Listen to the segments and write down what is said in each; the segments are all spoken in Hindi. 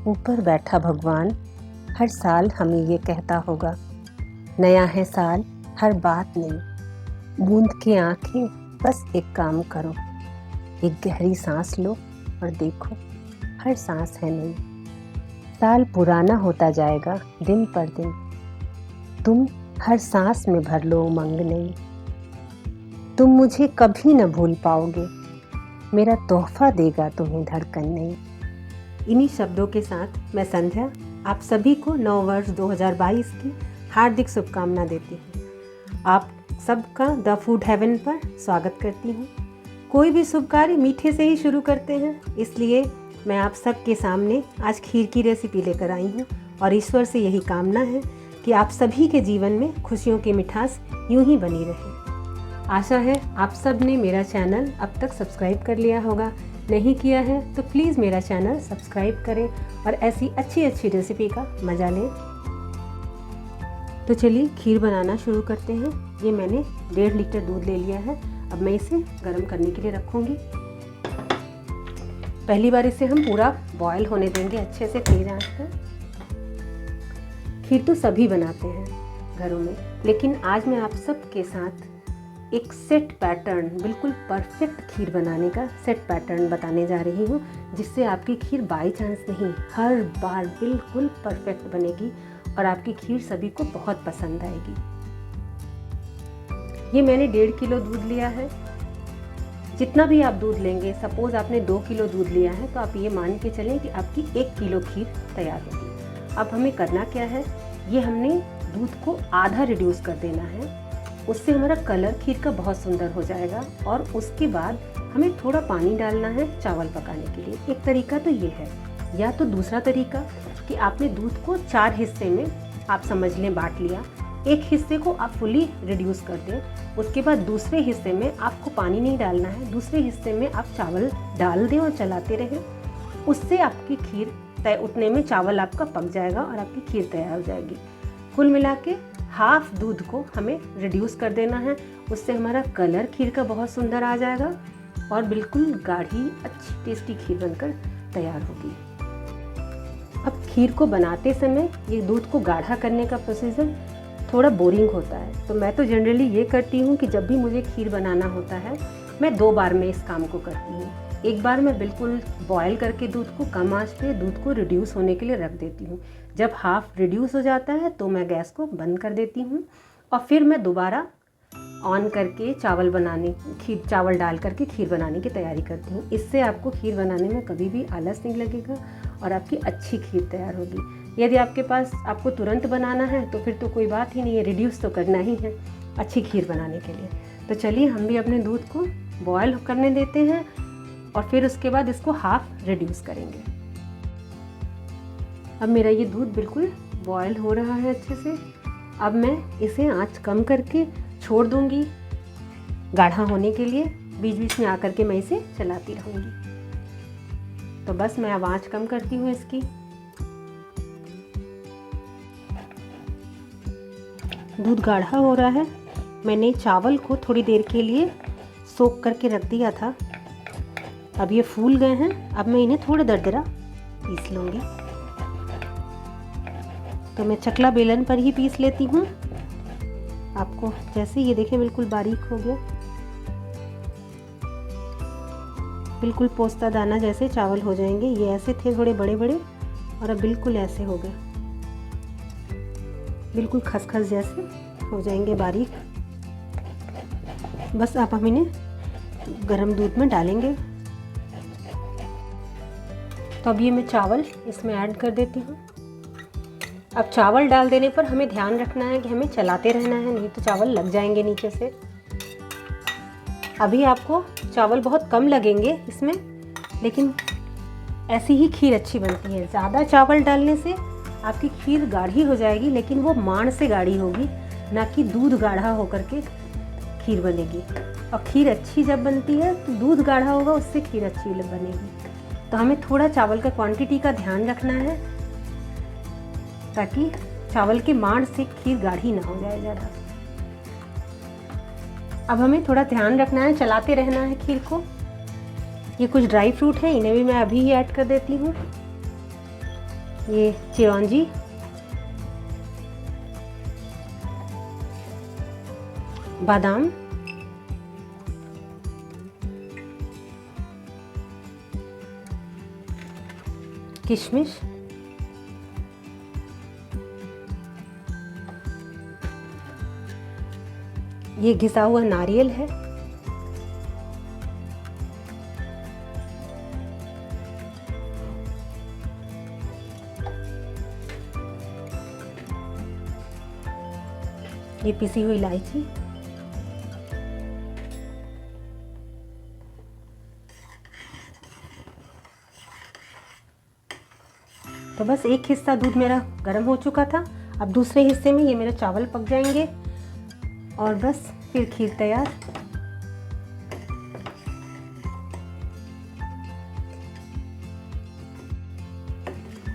ऊपर बैठा भगवान हर साल हमें ये कहता होगा, नया है साल, हर बात नई। बूंद की आंखें, बस एक काम करो, एक गहरी सांस लो और देखो, हर सांस है नई। साल पुराना होता जाएगा दिन पर दिन, तुम हर सांस में भर लो उमंग नई। तुम मुझे कभी न भूल पाओगे, मेरा तोहफा देगा तुम्हें धड़कन नई। इन्हीं शब्दों के साथ मैं संध्या आप सभी को नव वर्ष 2022 की हार्दिक शुभकामना देती हूँ। आप सबका द फूड हेवन पर स्वागत करती हूँ। कोई भी शुभ कार्य मीठे से ही शुरू करते हैं, इसलिए मैं आप सबके सामने आज खीर की रेसिपी लेकर आई हूँ और ईश्वर से यही कामना है कि आप सभी के जीवन में खुशियों की मिठास यूं ही बनी रहे। आशा है आप सब ने मेरा चैनल अब तक सब्सक्राइब कर लिया होगा। नहीं किया है तो प्लीज़ मेरा चैनल सब्सक्राइब करें और ऐसी अच्छी अच्छी रेसिपी का मज़ा लें। तो चलिए खीर बनाना शुरू करते हैं। ये मैंने 1.5 लीटर दूध ले लिया है। अब मैं इसे गर्म करने के लिए रखूँगी। पहली बार इसे हम पूरा बॉयल होने देंगे अच्छे से तेज आंच पर। खीर तो सभी बनाते हैं घरों में, लेकिन आज मैं आप सबके साथ एक सेट पैटर्न, बिल्कुल परफेक्ट खीर बनाने का सेट पैटर्न बताने जा रही हूँ, जिससे आपकी खीर बाई चांस नहीं, हर बार बिल्कुल परफेक्ट बनेगी और आपकी खीर सभी को बहुत पसंद आएगी। ये मैंने 1.5 किलो दूध लिया है। जितना भी आप दूध लेंगे, सपोज आपने 2 किलो दूध लिया है, तो आप ये मान के चलें कि आपकी 1 किलो खीर तैयार होगी। अब हमें करना क्या है, ये हमने दूध को आधा रिड्यूस कर देना है। उससे हमारा कलर खीर का बहुत सुंदर हो जाएगा। और उसके बाद हमें थोड़ा पानी डालना है चावल पकाने के लिए। एक तरीका तो ये है, या तो दूसरा तरीका कि आपने दूध को 4 हिस्से में आप समझ लें बांट लिया। एक हिस्से को आप फुली रिड्यूस कर दें, उसके बाद दूसरे हिस्से में आपको पानी नहीं डालना है, दूसरे हिस्से में आप चावल डाल दें और चलाते रहें। उससे आपकी खीर उतने में चावल आपका पक जाएगा और आपकी खीर तैयार हो जाएगी। कुल मिला के हाफ दूध को हमें रिड्यूस कर देना है। उससे हमारा कलर खीर का बहुत सुंदर आ जाएगा और बिल्कुल गाढ़ी अच्छी टेस्टी खीर बनकर तैयार होगी। अब खीर को बनाते समय ये दूध को गाढ़ा करने का प्रोसीजर थोड़ा बोरिंग होता है, तो मैं तो जनरली ये करती हूँ कि जब भी मुझे खीर बनाना होता है, मैं 2 बार में इस काम को करती हूँ। एक बार मैं बिल्कुल बॉयल करके दूध को कम आंच पे दूध को रिड्यूस होने के लिए रख देती हूँ। जब हाफ रिड्यूस हो जाता है तो मैं गैस को बंद कर देती हूँ और फिर मैं दोबारा ऑन करके चावल डाल करके खीर बनाने की तैयारी करती हूँ। इससे आपको खीर बनाने में कभी भी आलस नहीं लगेगा और आपकी अच्छी खीर तैयार होगी। यदि आपके पास आपको तुरंत बनाना है तो फिर तो कोई बात ही नहीं है, रिड्यूस तो करना ही है अच्छी खीर बनाने के लिए। तो चलिए हम भी अपने दूध को बॉयल करने देते हैं और फिर उसके बाद इसको हाफ रिड्यूस करेंगे। अब मेरा ये दूध बिल्कुल बॉयल हो रहा है अच्छे से। अब मैं इसे आंच कम करके छोड़ दूंगी गाढ़ा होने के लिए। बीच बीच में आकर के मैं इसे चलाती रहूंगी। तो बस मैं अब आंच कम करती हूँ इसकी। दूध गाढ़ा हो रहा है। मैंने चावल को थोड़ी देर के लिए सोख करके रख दिया था। अब ये फूल गए हैं। अब मैं इन्हें थोड़ा दरदरा पीस लूँगी। तो मैं चकला बेलन पर ही पीस लेती हूँ। आपको जैसे ये देखें बिल्कुल बारीक हो गया, बिल्कुल पोस्ता दाना जैसे चावल हो जाएंगे। ये ऐसे थे थोड़े बड़े बड़े और अब बिल्कुल ऐसे हो गए, बिल्कुल खसखस जैसे हो जाएंगे बारीक। बस आप हम इन्हें गर्म दूध में डालेंगे। तो अब ये मैं चावल इसमें ऐड कर देती हूँ। अब चावल डाल देने पर हमें ध्यान रखना है कि हमें चलाते रहना है, नहीं तो चावल लग जाएंगे नीचे से। अभी आपको चावल बहुत कम लगेंगे इसमें, लेकिन ऐसी ही खीर अच्छी बनती है। ज़्यादा चावल डालने से आपकी खीर गाढ़ी हो जाएगी, लेकिन वो मांड से गाढ़ी होगी, ना कि दूध गाढ़ा होकर के खीर बनेगी। और खीर अच्छी जब बनती है तो दूध गाढ़ा होगा, उससे खीर अच्छी बनेगी। तो हमें थोड़ा चावल का क्वांटिटी का ध्यान रखना है, ताकि चावल के मांड से खीर गाढ़ी ना हो जाए ज़्यादा। अब हमें थोड़ा ध्यान रखना है, चलाते रहना है खीर को। ये कुछ ड्राई फ्रूट है, इन्हें भी मैं अभी ही ऐड कर देती हूँ। ये चिरौंजी, बादाम, किशमिश, ये घिसा हुआ नारियल है, ये पिसी हुई इलायची, तो बस एक हिस्सा दूध मेरा गर्म हो चुका था। अब दूसरे हिस्से में ये मेरे चावल पक जाएंगे और बस फिर खीर तैयार।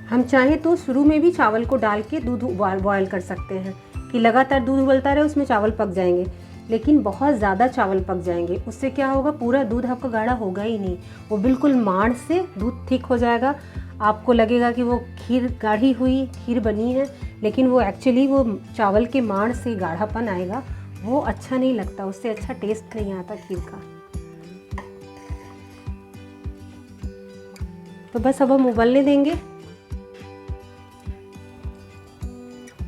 हम चाहें तो शुरू में भी चावल को डाल के दूध बॉयल कर सकते हैं कि लगातार दूध उबलता रहे, उसमें चावल पक जाएंगे, लेकिन बहुत ज़्यादा चावल पक जाएंगे। उससे क्या होगा, पूरा दूध आपका गाढ़ा होगा ही नहीं, वो बिल्कुल माड़ से दूध थिक हो जाएगा। आपको लगेगा कि वो खीर गाढ़ी हुई खीर बनी है, लेकिन वो एक्चुअली वो चावल के माड़ से गाढ़ापन आएगा, वो अच्छा नहीं लगता, उससे अच्छा टेस्ट नहीं आता खीर का। तो बस अब हम उबलने देंगे।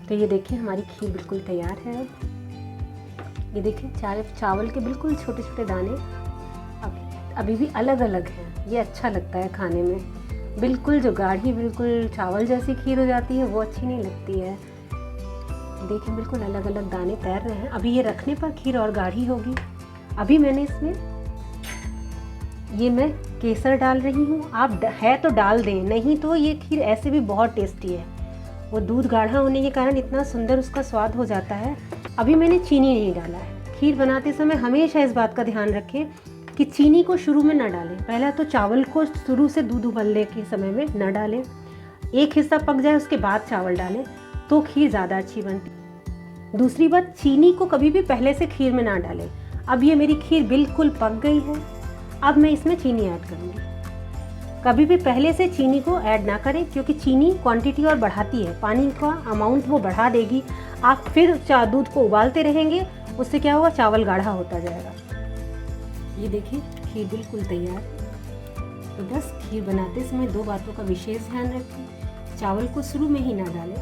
तो ये देखिए हमारी खीर बिल्कुल तैयार है। अब ये देखिए चावल के बिल्कुल छोटे छोटे दाने अभी भी अलग अलग हैं। ये अच्छा लगता है खाने में। बिल्कुल जो गाढ़ी बिल्कुल चावल जैसी खीर हो जाती है वो अच्छी नहीं लगती है। देखिए बिल्कुल अलग अलग दाने तैर रहे हैं। अभी ये रखने पर खीर और गाढ़ी होगी। अभी मैंने इसमें मैं केसर डाल रही हूँ। आप है तो डाल दें, नहीं तो ये खीर ऐसे भी बहुत टेस्टी है। वो दूध गाढ़ा होने के कारण इतना सुंदर उसका स्वाद हो जाता है। अभी मैंने चीनी नहीं डाला है। खीर बनाते समय हमेशा इस बात का ध्यान रखें कि चीनी को शुरू में न डालें। पहला तो चावल को शुरू से दूध उबलने के समय में न डालें, एक हिस्सा पक जाए उसके बाद चावल डालें तो खीर ज़्यादा अच्छी बनती। दूसरी बात, चीनी को कभी भी पहले से खीर में ना डालें। अब ये मेरी खीर बिल्कुल पक गई है। अब मैं इसमें चीनी ऐड करूँगी। कभी भी पहले से चीनी को ऐड ना करें, क्योंकि चीनी क्वांटिटी और बढ़ाती है, पानी का अमाउंट वो बढ़ा देगी। आप फिर दूध को उबालते रहेंगे, उससे क्या होगा, चावल गाढ़ा होता जाएगा। ये देखिए खीर बिल्कुल तैयार। तो बस खीर बनाते समय दो बातों का विशेष ध्यान रखें। चावल को शुरू में ही ना डालें,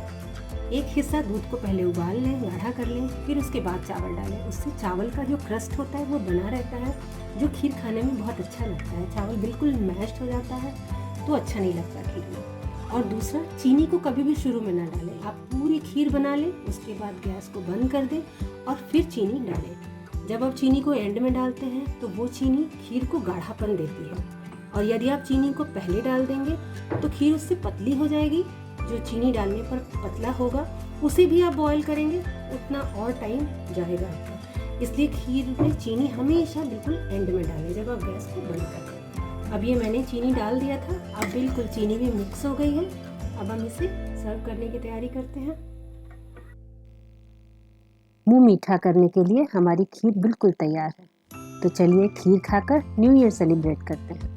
एक हिस्सा दूध को पहले उबाल लें, गाढ़ा कर लें, फिर उसके बाद चावल डालें। उससे चावल का जो क्रस्ट होता है वो बना रहता है, जो खीर खाने में बहुत अच्छा लगता है। चावल बिल्कुल मैश्ड हो जाता है तो अच्छा नहीं लगता खीर में। और दूसरा, चीनी को कभी भी शुरू में ना डालें। आप पूरी खीर बना लें, उसके बाद गैस को बंद कर दें और फिर चीनी डालें। जब आप चीनी को एंड में डालते हैं तो वो चीनी खीर को गाढ़ापन देती है, और यदि आप चीनी को पहले डाल देंगे तो खीर उससे पतली हो जाएगी। जो चीनी डालने पर पतला होगा उसे भी आप बॉयल करेंगे उतना और टाइम जाएगा आपका। इसलिए खीर में चीनी हमेशा बिल्कुल एंड में डालें, जब आप गैस को बंद कर दें। अब ये मैंने चीनी डाल दिया था, अब बिल्कुल चीनी भी मिक्स हो गई है। अब हम इसे सर्व करने की तैयारी करते हैं। मुंह मीठा करने के लिए हमारी खीर बिल्कुल तैयार है। तो चलिए खीर खाकर न्यू ईयर सेलिब्रेट करते हैं।